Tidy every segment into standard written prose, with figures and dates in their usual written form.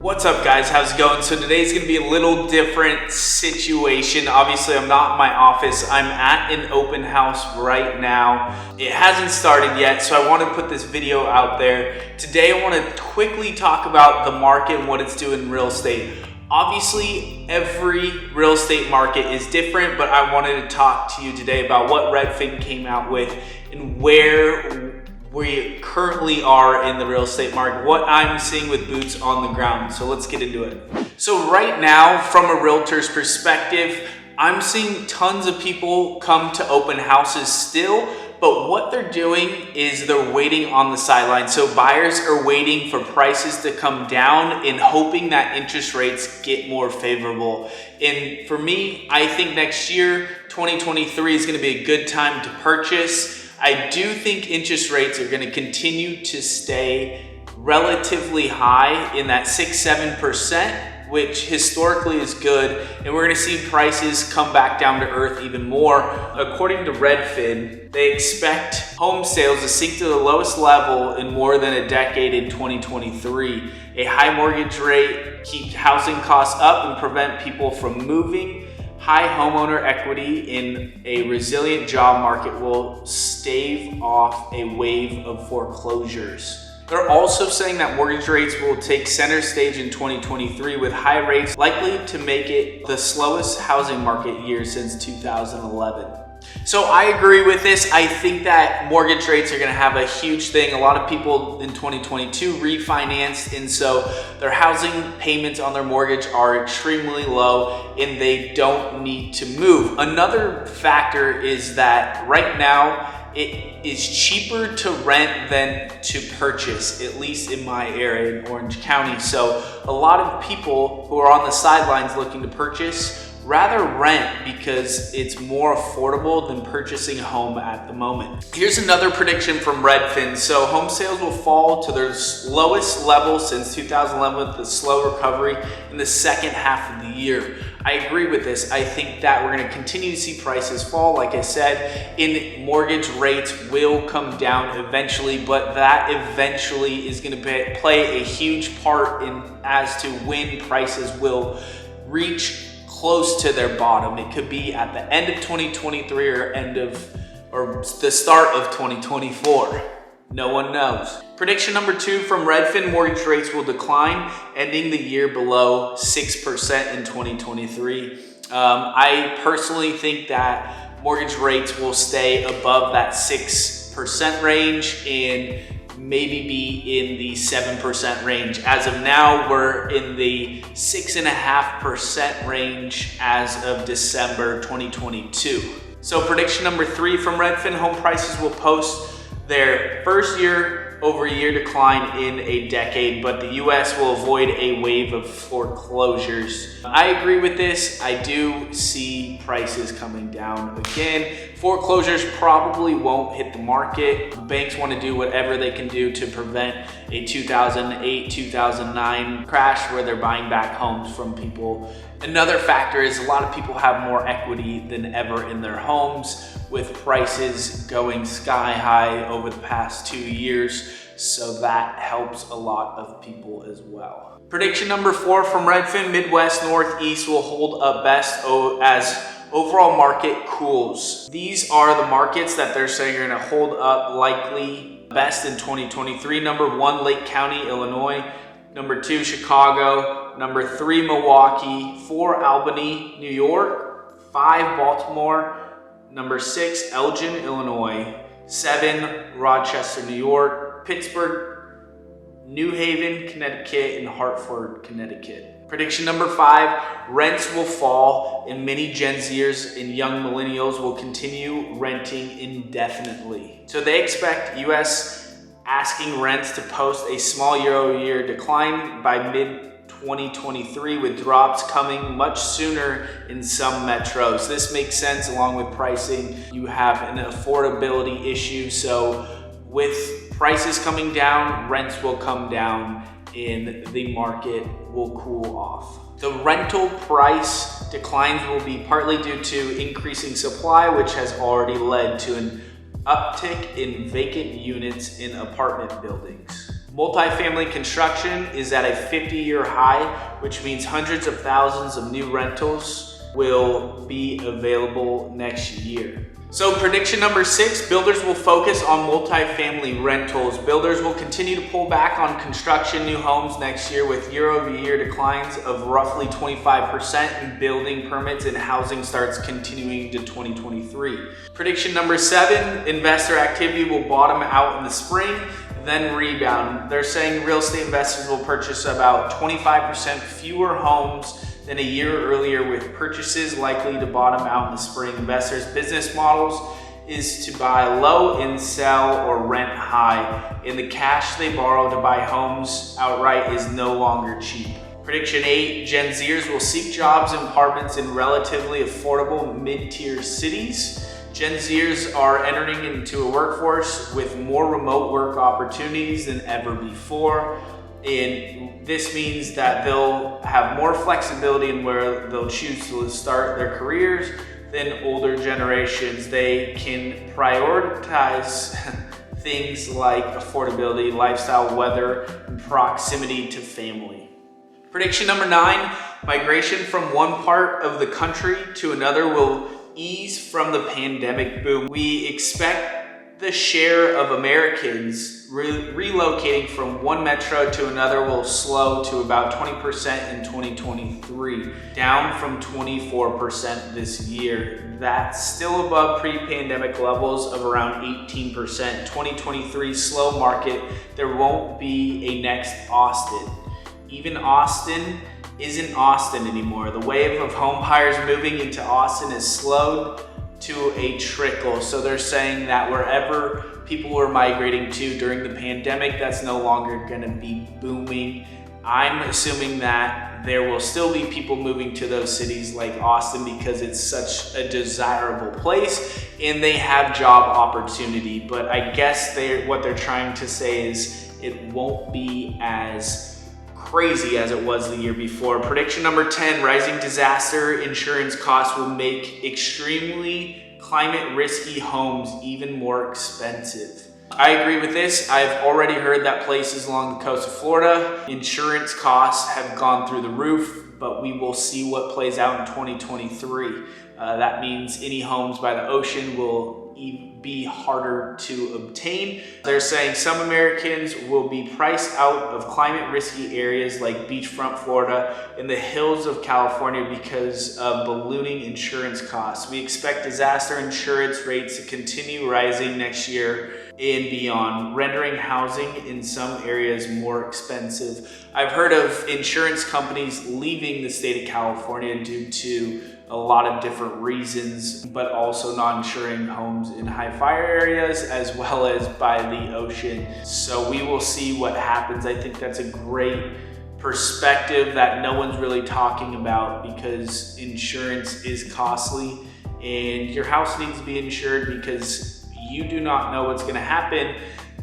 What's up guys, how's it going? So today's gonna be a little different situation. Obviously I'm not in my office, I'm at an open house right now. It hasn't started yet, so I wanna put this video out there. Today I wanna quickly talk about the market and what it's doing in real estate. Obviously every real estate market is different, but I wanted to talk to you today about what Redfin came out with and where we currently are in the real estate market, what I'm seeing with boots on the ground. So let's get into it. So right now, from a realtor's perspective, I'm seeing tons of people come to open houses still, but what they're doing is they're waiting on the sidelines. So buyers are waiting for prices to come down and hoping that interest rates get more favorable. And for me, I think next year, 2023 is gonna be a good time to purchase. I do think interest rates are going to continue to stay relatively high in that 6-7%, which historically is good. And we're going to see prices come back down to earth even more. According to Redfin, they expect home sales to sink to the lowest level in more than a decade in 2023. A high mortgage rate keeps housing costs up and prevent people from moving. High homeowner equity in a resilient job market will stave off a wave of foreclosures. They're also saying that mortgage rates will take center stage in 2023, with high rates likely to make it the slowest housing market year since 2011. So I agree with this. I think that mortgage rates are going to have a huge thing. A lot of people in 2022 refinanced, and so their housing payments on their mortgage are extremely low and they don't need to move. Another factor is that right now it is cheaper to rent than to purchase, at least in my area in Orange County. So a lot of people who are on the sidelines looking to purchase rather rent because it's more affordable than purchasing a home at the moment. Here's another prediction from Redfin. So home sales will fall to their lowest level since 2011 with the slow recovery in the second half of the year. I agree with this. I think that we're going to continue to see prices fall. Like I said, in mortgage rates will come down eventually, but that eventually is going to play a huge part in as to when prices will reach close to their bottom. It could be at the end of 2023 or the start of 2024. No one knows. Prediction number 2 from Redfin: mortgage rates will decline, ending the year below 6% in 2023. I personally think that mortgage rates will stay above that 6% range and maybe be in the 7% range. As of now, we're in the 6.5% range as of December 2022. So prediction number 3 from Redfin: home prices will post their first year-over-year decline in a decade, but the US will avoid a wave of foreclosures. I agree with this. I do see prices coming down again. Foreclosures probably won't hit the market. Banks want to do whatever they can do to prevent a 2008, 2009 crash where they're buying back homes from people. Another factor is a lot of people have more equity than ever in their homes, with prices going sky high over the past 2 years. So that helps a lot of people as well. Prediction number 4 from Redfin: Midwest, Northeast will hold up best as overall market cools. These are the markets that they're saying are going to hold up likely best in 2023. Number 1, Lake County, Illinois. Number 2, Chicago. Number 3, Milwaukee. 4, Albany, New York. 5, Baltimore. Number 6, Elgin, Illinois. 7, Rochester, New York. Pittsburgh, New Haven, Connecticut, and Hartford, Connecticut. Prediction number 5, rents will fall and many Gen Zers and young millennials will continue renting indefinitely. So they expect US asking rents to post a small year-over-year decline by mid-2023, with drops coming much sooner in some metros. This makes sense along with pricing. You have an affordability issue, so with prices coming down, rents will come down and the market will cool off. The rental price declines will be partly due to increasing supply, which has already led to an uptick in vacant units in apartment buildings. Multifamily construction is at a 50-year high, which means hundreds of thousands of new rentals will be available next year. So prediction number 6, builders will focus on multifamily rentals. Builders will continue to pull back on construction new homes next year with year-over-year declines of roughly 25% in building permits and housing starts continuing to 2023. Prediction number 7, investor activity will bottom out in the spring, then rebound. They're saying real estate investors will purchase about 25% fewer homes than a year earlier, with purchases likely to bottom out in the spring. Investors' business models is to buy low and sell or rent high, and the cash they borrow to buy homes outright is no longer cheap. Prediction 8, Gen Zers will seek jobs and apartments in relatively affordable mid-tier cities. Gen Zers are entering into a workforce with more remote work opportunities than ever before. And this means that they'll have more flexibility in where they'll choose to start their careers than older generations. They can prioritize things like affordability, lifestyle, weather, and proximity to family. Prediction number 9, migration from one part of the country to another will ease from the pandemic boom. We expect the share of Americans relocating from one metro to another will slow to about 20% in 2023, down from 24% this year. That's still above pre-pandemic levels of around 18%. 2023 slow market, there won't be a next Austin. Even Austin isn't Austin anymore. The wave of home buyers moving into Austin is slowed to a trickle. So they're saying that wherever people were migrating to during the pandemic, that's no longer gonna be booming. I'm assuming that there will still be people moving to those cities like Austin because it's such a desirable place and they have job opportunity. But I guess what they're trying to say is it won't be as crazy as it was the year before. Prediction number 10, rising disaster insurance costs will make extremely climate risky homes even more expensive. I agree with this. I've already heard that places along the coast of Florida, insurance costs have gone through the roof, but we will see what plays out in 2023. That means any homes by the ocean will be harder to obtain. They're saying some Americans will be priced out of climate risky areas like beachfront Florida and the hills of California because of ballooning insurance costs. We expect disaster insurance rates to continue rising next year and beyond, rendering housing in some areas more expensive. I've heard of insurance companies leaving the state of California due to a lot of different reasons, but also not insuring homes in high fire areas as well as by the ocean. So we will see what happens. I think that's a great perspective that no one's really talking about because insurance is costly and your house needs to be insured because you do not know what's going to happen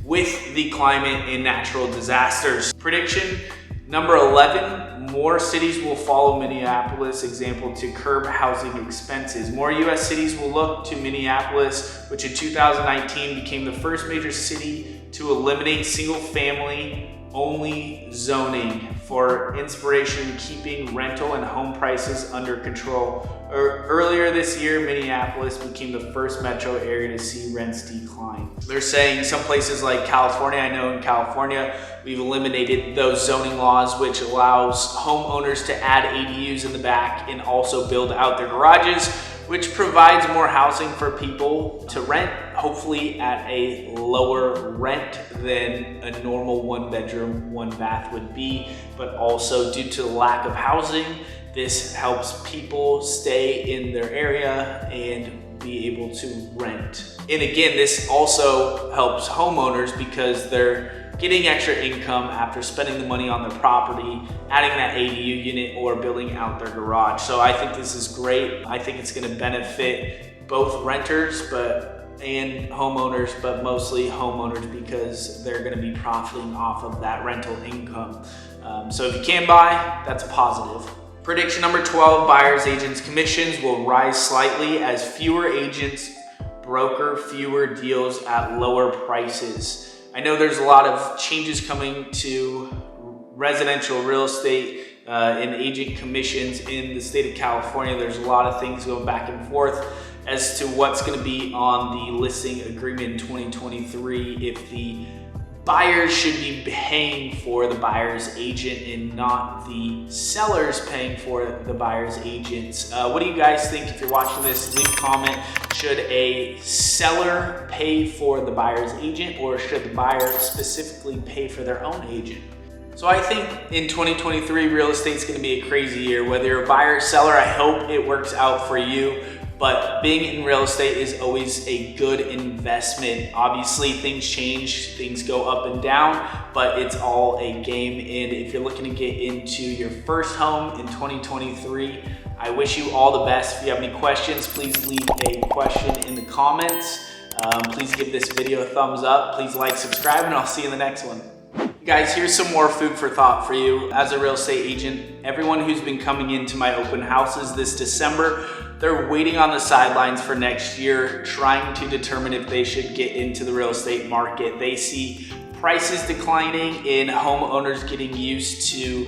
with the climate and natural disasters. Prediction number 11, more cities will follow Minneapolis' example to curb housing expenses. More US cities will look to Minneapolis, which in 2019 became the first major city to eliminate single-family only zoning for inspiration, keeping rental and home prices under control. Earlier this year, Minneapolis became the first metro area to see rents decline. They're saying some places like California, I know in California, we've eliminated those zoning laws, which allows homeowners to add ADUs in the back and also build out their garages, which provides more housing for people to rent, hopefully at a lower rent than a normal 1-bedroom, 1-bath would be, but also due to the lack of housing, this helps people stay in their area and be able to rent. And again, this also helps homeowners because they're getting extra income after spending the money on their property, adding that ADU unit or building out their garage. So I think this is great. I think it's gonna benefit both renters and homeowners, but mostly homeowners because they're gonna be profiting off of that rental income. So if you can buy, that's positive. Prediction number 12, buyers agents commissions will rise slightly as fewer agents broker fewer deals at lower prices. I know there's a lot of changes coming to residential real estate and agent commissions in the state of California. There's a lot of things going back and forth as to what's going to be on the listing agreement in 2023, if the buyers should be paying for the buyer's agent and not the sellers paying for the buyer's agents. What do you guys think? If you're watching this, leave a comment. Should a seller pay for the buyer's agent, or should the buyer specifically pay for their own agent? So I think in 2023, real estate is going to be a crazy year. Whether you're a buyer or seller, I hope it works out for you. But being in real estate is always a good investment. Obviously, things change, things go up and down, but it's all a game. And if you're looking to get into your first home in 2023, I wish you all the best. If you have any questions, please leave a question in the comments. Please give this video a thumbs up. Please like, subscribe, and I'll see you in the next one. Guys, here's some more food for thought for you. As a real estate agent, everyone who's been coming into my open houses this December, they're waiting on the sidelines for next year, trying to determine if they should get into the real estate market. They see prices declining and homeowners getting used to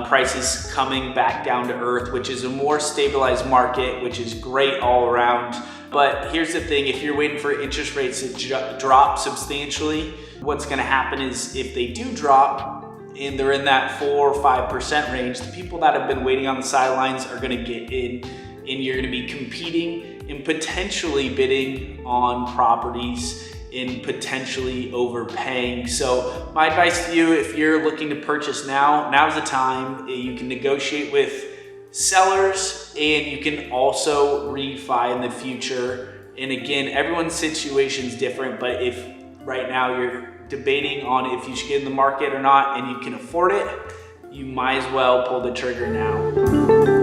prices coming back down to earth, which is a more stabilized market, which is great all around. But here's the thing, if you're waiting for interest rates to drop substantially, what's gonna happen is if they do drop and they're in that 4 or 5% range, the people that have been waiting on the sidelines are gonna get in, and you're gonna be competing and potentially bidding on properties and potentially overpaying. So my advice to you, if you're looking to purchase now, now's the time. You can negotiate with sellers and you can also refi in the future. And again, everyone's situation is different, but if right now you're debating on if you should get in the market or not and you can afford it, you might as well pull the trigger now.